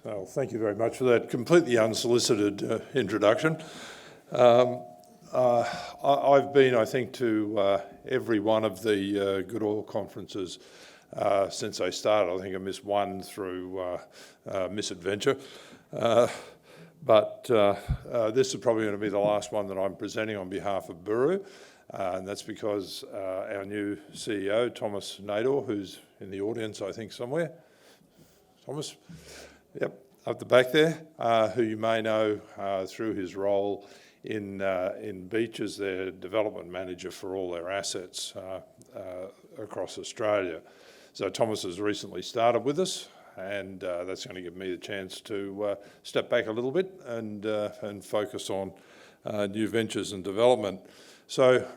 Well, thank you very much for that completely unsolicited introduction. I've been, I think, to every one of the Good Oil conferences since I started. I think I missed one through misadventure. But this is probably going to be the last one that I'm presenting on behalf of Buru, and that's because our new CEO, Thomas Nador, who's in the audience, I think, somewhere. Thomas? Yep, up the back there, who you may know through his role in Beach as their development manager for all their assets across Australia. So Thomas has recently started with us, and that's going to give me the chance to step back a little bit and focus on new ventures and development. So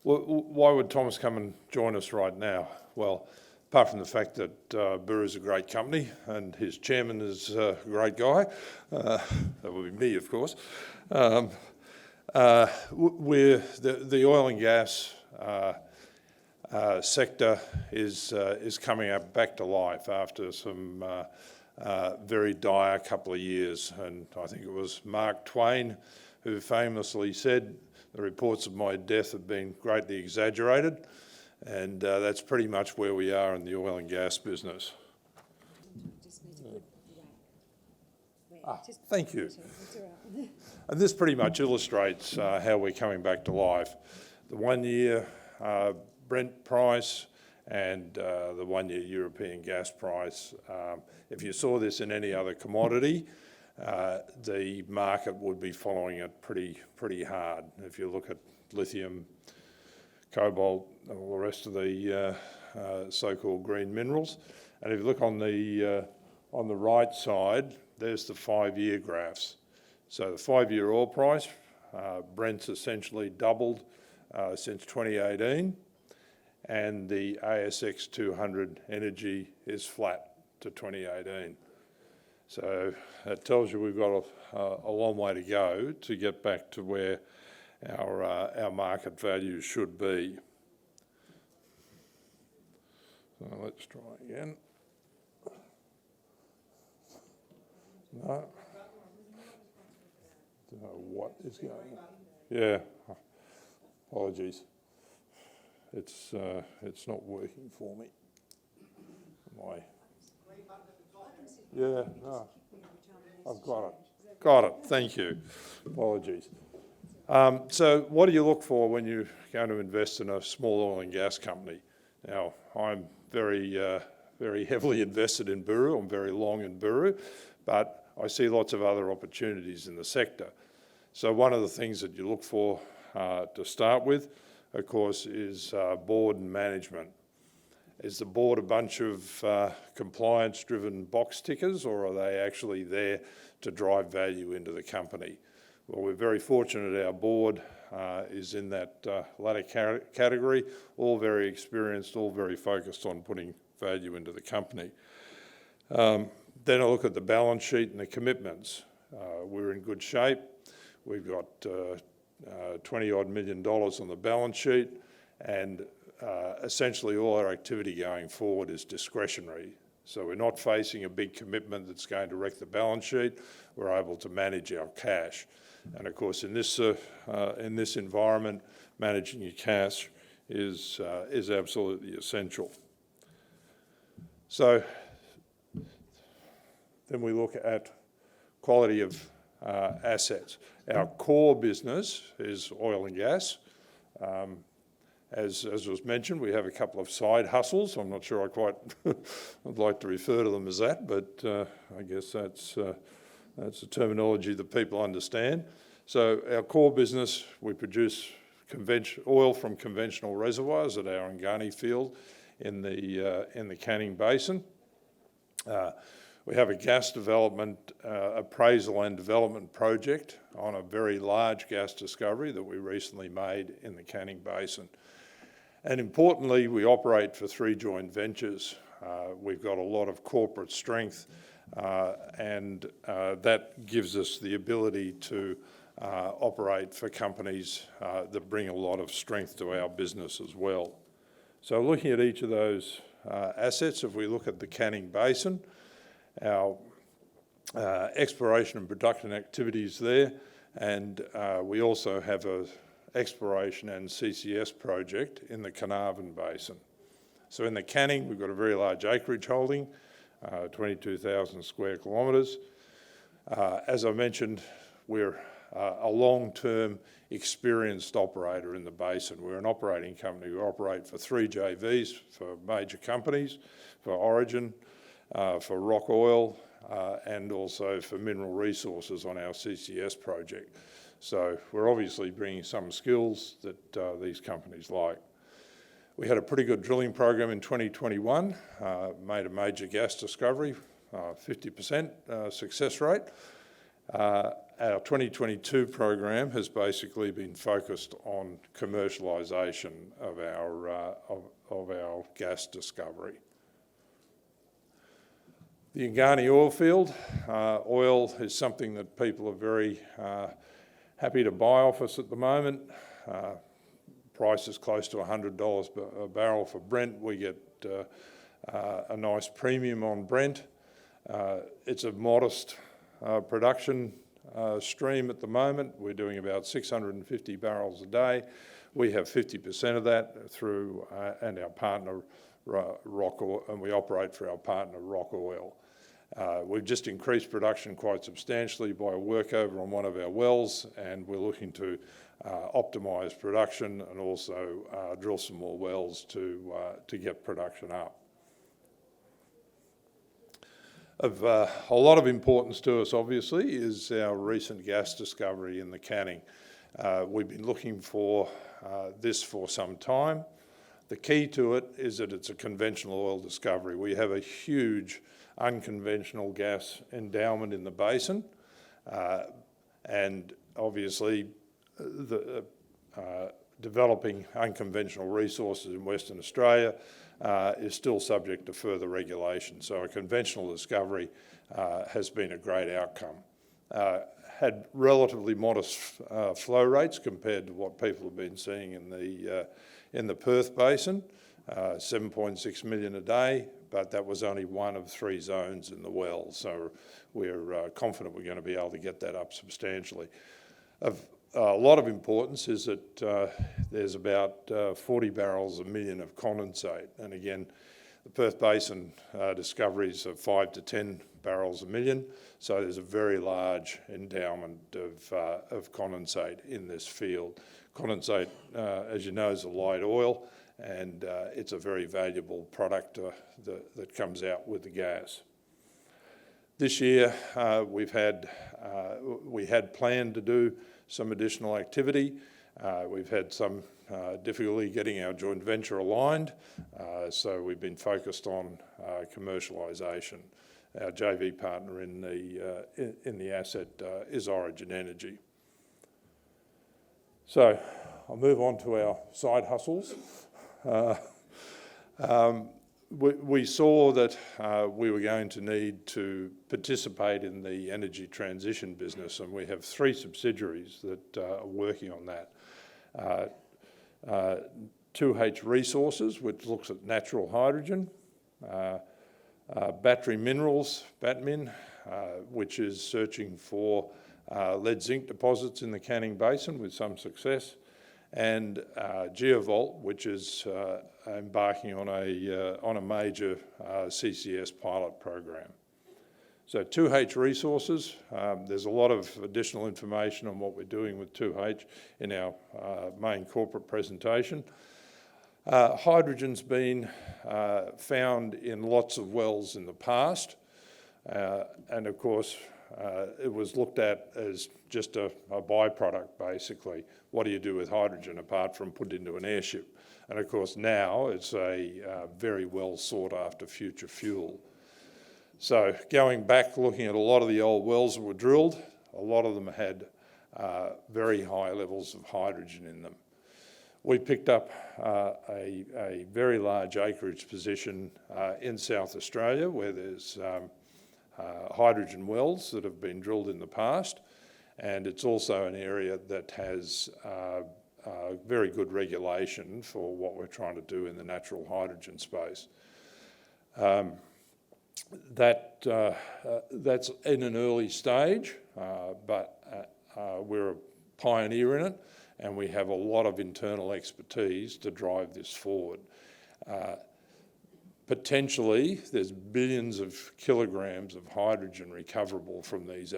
why would Thomas come and join us right now? Well, apart from the fact that Buru is a great company and his chairman is a great guy, that would be me, of course. The oil and gas sector is coming up back to life after some very dire couple of years, and I think it was Mark Twain who famously said, "The reports of my death have been greatly exaggerated." And that's pretty much where we are in the oil and gas business. Thank you. And this pretty much illustrates how we're coming back to life. The 1 year Brent price and the 1 year European gas price. If you saw this in any other commodity, the market would be following it pretty hard. If you look at lithium, cobalt, and all the rest of the so-called green minerals. And if you look on the right side, there's the 5 year graphs. So the 5 year oil price, Brent's essentially doubled since 2018, and the ASX 200 energy is flat to 2018. So that tells you we've got a long way to go to get back to where our market values should be. So let's try again. No. Don't know what is going on. Yeah. Apologies. It's not working for me. Yeah. No. I've got it. Got it. Thank you. Apologies. So what do you look for when you're going to invest in a small oil and gas company? Now, I'm very heavily invested in Buru. I'm very long in Buru, but I see lots of other opportunities in the sector. So one of the things that you look for to start with, of course, is board and management. Is the board a bunch of compliance-driven box tickers, or are they actually there to drive value into the company? Well, we're very fortunate our board is in that latter category, all very experienced, all very focused on putting value into the company. Then I look at the balance sheet and the commitments. We're in good shape. We've got 20-odd million dollars on the balance sheet, and essentially all our activity going forward is discretionary. So we're not facing a big commitment that's going to wreck the balance sheet. We're able to manage our cash. And of course, in this environment, managing your cash is absolutely essential. So then we look at quality of assets. Our core business is oil and gas. As was mentioned, we have a couple of side hustles. I'm not sure I'd like to refer to them as that, but I guess that's the terminology that people understand. So our core business, we produce oil from conventional reservoirs at our Ngani field in the Canning Basin. We have a gas development, appraisal and development project on a very large gas discovery that we recently made in the Canning Basin. And importantly, we operate for 3 joint ventures. We've got a lot of corporate strength, and that gives us the ability to operate for companies that bring a lot of strength to our business as well. So looking at each of those assets, if we look at the Canning Basin, our exploration and production activities there, and we also have a exploration and CCS project in the Carnarvon Basin. So in the Canning, we've got a very large acreage holding, 22,000 square kilometres. As I mentioned, we're a long-term experienced operator in the basin. We're an operating company. We operate for 3 JVs for major companies, for Origin, for Rock Oil, and also for Mineral Resources on our CCS project. So we're obviously bringing some skills that these companies like. We had a pretty good drilling program in 2021, made a major gas discovery, 50% success rate. Our 2022 program has basically been focused on commercialisation of our gas discovery. The Yangani oil field, oil is something that people are very happy to buy off us at the moment. Price is close to $100 a barrel for Brent. We get a nice premium on Brent. It's a modest production stream at the moment. We're doing about 650 barrels a day. We have 50% of that through, and our partner Rock Oil, and we operate for our partner Rock Oil. We've just increased production quite substantially by a workover on one of our wells, and we're looking to optimise production and also drill some more wells to get production up. Of a lot of importance to us, obviously, is our recent gas discovery in the Canning. We've been looking for this for some time. The key to it is that it's a conventional oil discovery. We have a huge unconventional gas endowment in the basin, and obviously developing unconventional resources in Western Australia is still subject to further regulation. So a conventional discovery has been a great outcome. Had relatively modest flow rates compared to what people have been seeing in the Perth Basin, 7.6 million a day, but that was only one of 3 zones in the well. So we're confident we're going to be able to get that up substantially. Of a lot of importance is that there's about 40 barrels a million of condensate. And again, the Perth Basin discoveries are 5 to 10 barrels a million. So there's a very large endowment of condensate in this field. Condensate, as you know, is a light oil, and it's a very valuable product that comes out with the gas. This year, we had planned to do some additional activity. We've had some difficulty getting our joint venture aligned, so we've been focused on commercialisation. Our JV partner in the asset is Origin Energy. So I'll move on to our side hustles. We saw that we were going to need to participate in the energy transition business, and we have 3 subsidiaries that are working on that. 2H Resources, which looks at natural hydrogen. Battery Minerals, Batmin, which is searching for lead zinc deposits in the Canning Basin with some success. And Geovolt, which is embarking on a major CCS pilot program. So 2H Resources, there's a lot of additional information on what we're doing with 2H in our main corporate presentation. Hydrogen's been found in lots of wells in the past, and of course it was looked at as just a byproduct, basically. What do you do with hydrogen apart from put into an airship? And of course now it's a very well sought after future fuel. So going back, looking at a lot of the old wells that were drilled, a lot of them had very high levels of hydrogen in them. We picked up a very large acreage position in South Australia where there's hydrogen wells that have been drilled in the past, and it's also an area that has very good regulation for what we're trying to do in the natural hydrogen space. That's in an early stage, but we're a pioneer in it, and we have a lot of internal expertise to drive this forward. Potentially, there's billions of kilograms of hydrogen recoverable from this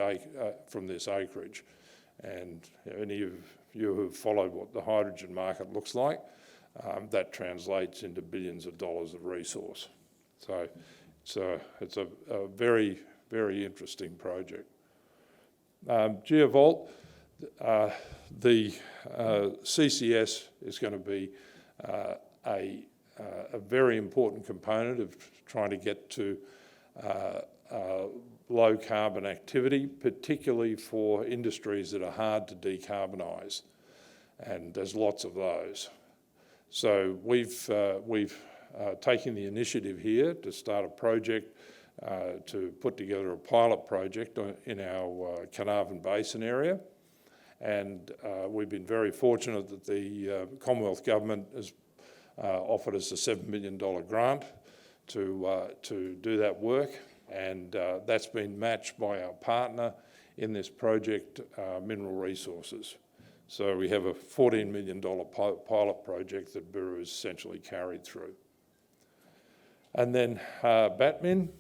acreage, and any of you who've followed what the hydrogen market looks like, that translates into billions of dollars of resource. So it's a very, very interesting project. GeoVault, the CCS is going to be a very important component of trying to get to low carbon activity, particularly for industries that are hard to decarbonise, and there's lots of those. So we've taken the initiative here to start a project to put together a pilot project in our Carnarvon Basin area, and we've been very fortunate that the Commonwealth Government has offered us a $7 million grant to do that work, and that's been matched by our partner in this project, Mineral Resources. So we have a $14 million pilot project that Buru has essentially carried through. And then Batmin,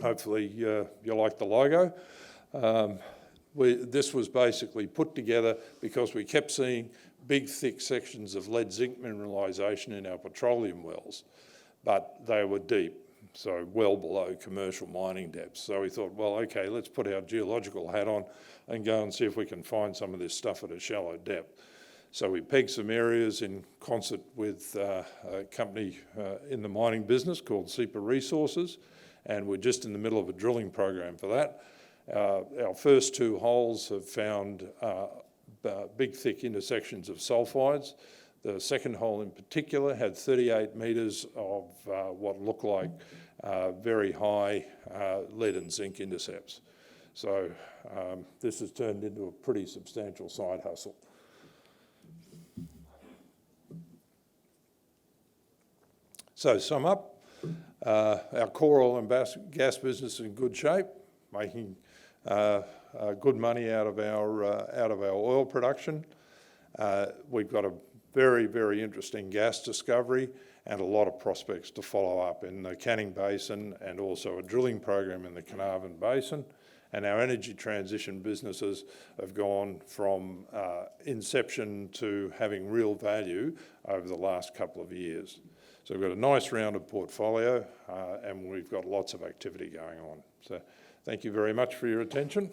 hopefully you like the logo. This was basically put together because we kept seeing big, thick sections of lead zinc mineralisation in our petroleum wells, but they were deep, so well below commercial mining depths. So we thought, well, okay, let's put our geological hat on and go and see if we can find some of this stuff at a shallow depth. So we pegged some areas in concert with a company in the mining business called Buru Resources, and we're just in the middle of a drilling program for that. Our first two holes have found big, thick intersections of sulfides. The second hole in particular had 38 metres of what looked like very high lead and zinc intercepts. So this has turned into a pretty substantial side hustle. So to sum up, our core oil and gas business is in good shape, making good money out of our oil production. We've got a very, very interesting gas discovery and a lot of prospects to follow up in the Canning Basin, and also a drilling program in the Carnarvon Basin. And our energy transition businesses have gone from inception to having real value over the last couple of years. So we've got a nice rounded portfolio, and we've got lots of activity going on. So thank you very much for your attention.